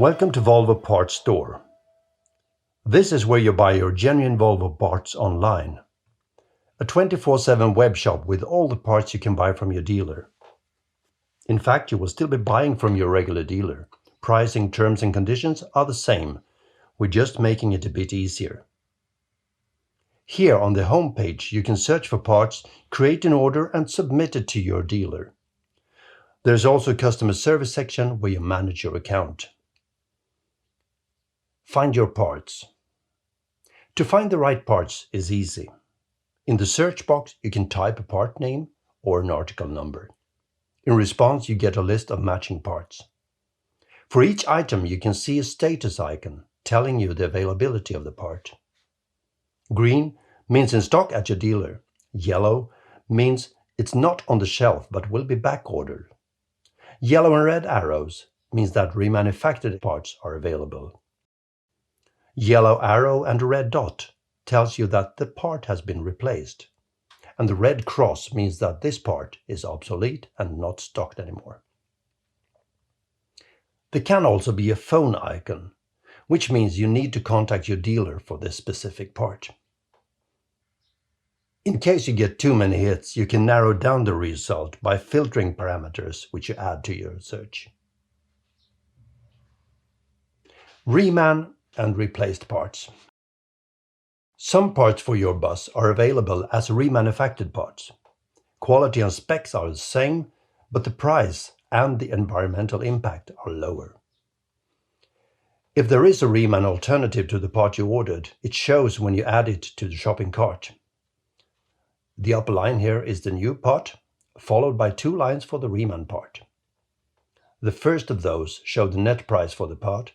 Welcome to Volvo Parts Store. This is where you buy your genuine Volvo parts online. A 24/7 web shop with all the parts you can buy from your dealer. In fact, you will still be buying from your regular dealer. Pricing, terms and conditions are the same. We're just making it a bit easier. Here on the home page, you can search for parts, create an order and submit it to your dealer. There's also a customer service section where you manage your account. Find your parts. To find the right parts is easy. In the search box, you can type a part name or an article number. In response, you get a list of matching parts. For each item, you can see a status icon telling you the availability of the part. Green means in stock at your dealer. Yellow means it's not on the shelf but will be back ordered. Yellow and red arrows means that remanufactured parts are available. Yellow arrow and a red dot tells you that the part has been replaced. And the red cross means that this part is obsolete and not stocked anymore. There can also be a phone icon, which means you need to contact your dealer for this specific part. In case you get too many hits, you can narrow down the result by filtering parameters which you add to your search. Reman and replaced parts. Some parts for your bus are available as remanufactured parts. Quality and specs are the same, but the price and the environmental impact are lower. If there is a reman alternative to the part you ordered, it shows when you add it to the shopping cart. The upper line here is the new part, followed by 2 lines for the reman part. The first of those show the net price for the part,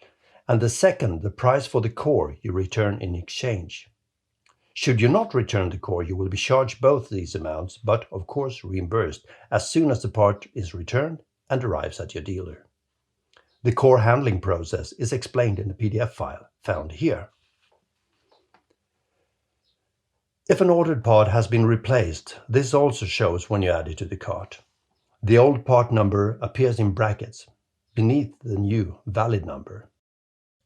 and the second the price for the core you return in exchange. Should you not return the core, you will be charged both these amounts, but of course reimbursed as soon as the part is returned and arrives at your dealer. The core handling process is explained in the PDF file found here. If an ordered part has been replaced, this also shows when you add it to the cart. The old part number appears in brackets beneath the new valid number,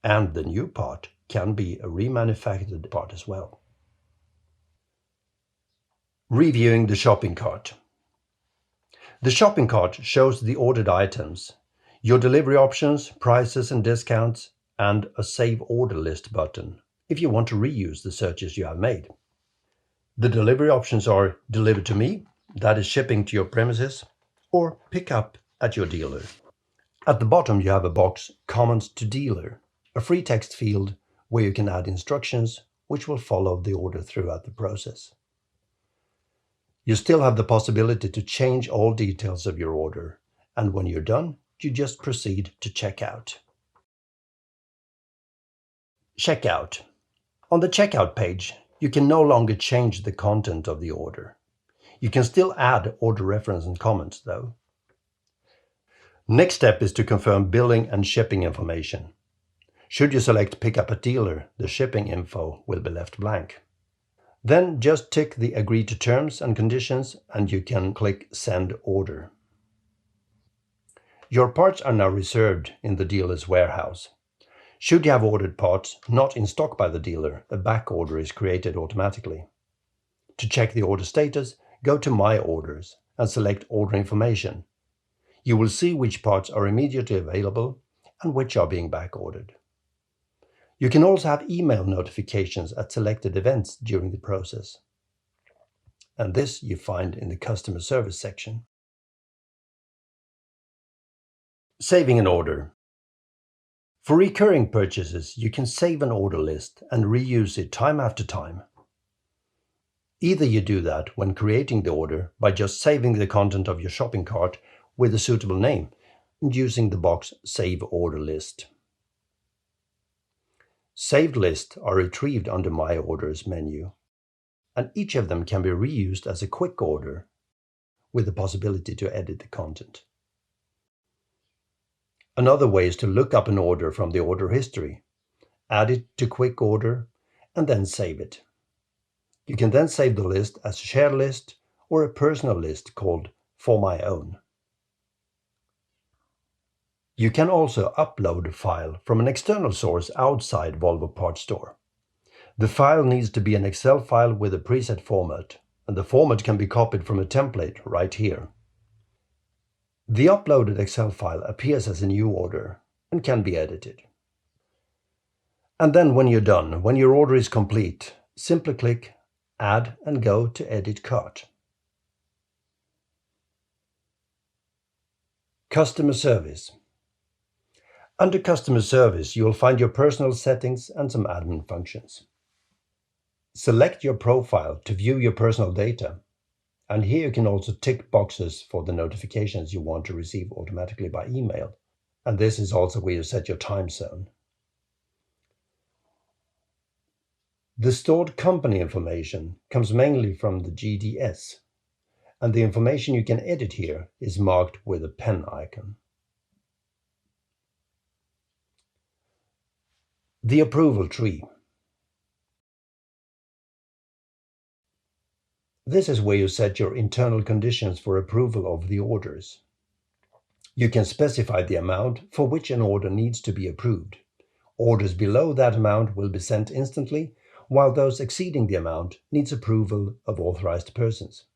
and the new part can be a remanufactured part as well. Reviewing the shopping cart. The shopping cart shows the ordered items, your delivery options, prices and discounts, and a Save Order List button if you want to reuse the searches you have made. The delivery options are delivered to me, that is shipping to your premises, or pick up at your dealer. At the bottom you have a box, Comments to Dealer, a free text field where you can add instructions which will follow the order throughout the process. You still have the possibility to change all details of your order, and when you're done, you just proceed to checkout. Checkout. On the checkout page, you can no longer change the content of the order. You can still add order reference and comments though. Next step is to confirm billing and shipping information. Should you select Pick up at dealer, the shipping info will be left blank. Then just tick the Agree to Terms and Conditions and you can click Send Order. Your parts are now reserved in the dealer's warehouse. Should you have ordered parts not in stock by the dealer, a back order is created automatically. To check the order status, go to My Orders and select Order Information. You will see which parts are immediately available and which are being back ordered. You can also have email notifications at selected events during the process. And this you find in the customer service section. Saving an order. For recurring purchases, you can save an order list and reuse it time after time. Either you do that when creating the order by just saving the content of your shopping cart with a suitable name and using the box Save Order List. Saved lists are retrieved under My Orders menu, and each of them can be reused as a quick order with the possibility to edit the content. Another way is to look up an order from the order history, add it to quick order, and then save it. You can then save the list as a shared list or a personal list called For My Own. You can also upload a file from an external source outside Volvo Parts Store. The file needs to be an Excel file with a preset format, and the format can be copied from a template right here. The uploaded Excel file appears as a new order and can be edited. And then when you're done, when your order is complete, simply click Add and go to Edit Cart. Customer Service. Under Customer Service, you will find your personal settings and some admin functions. Select your profile to view your personal data, and here you can also tick boxes for the notifications you want to receive automatically by email, and this is also where you set your time zone. The stored company information comes mainly from the GDS, and the information you can edit here is marked with a pen icon. The approval tree. This is where you set your internal conditions for approval of the orders. You can specify the amount for which an order needs to be approved. Orders below that amount will be sent instantly, while those exceeding the amount needs approval of authorized persons.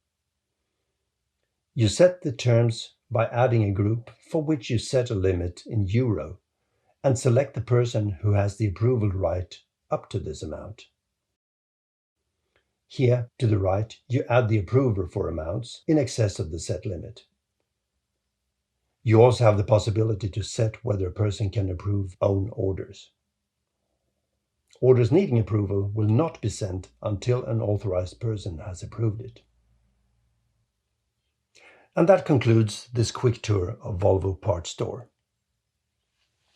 You set the terms by adding a group for which you set a limit in euro and select the person who has the approval right up to this amount. Here, to the right, you add the approver for amounts in excess of the set limit. You also have the possibility to set whether a person can approve own orders. Orders needing approval will not be sent until an authorized person has approved it. And that concludes this quick tour of Volvo Parts Store.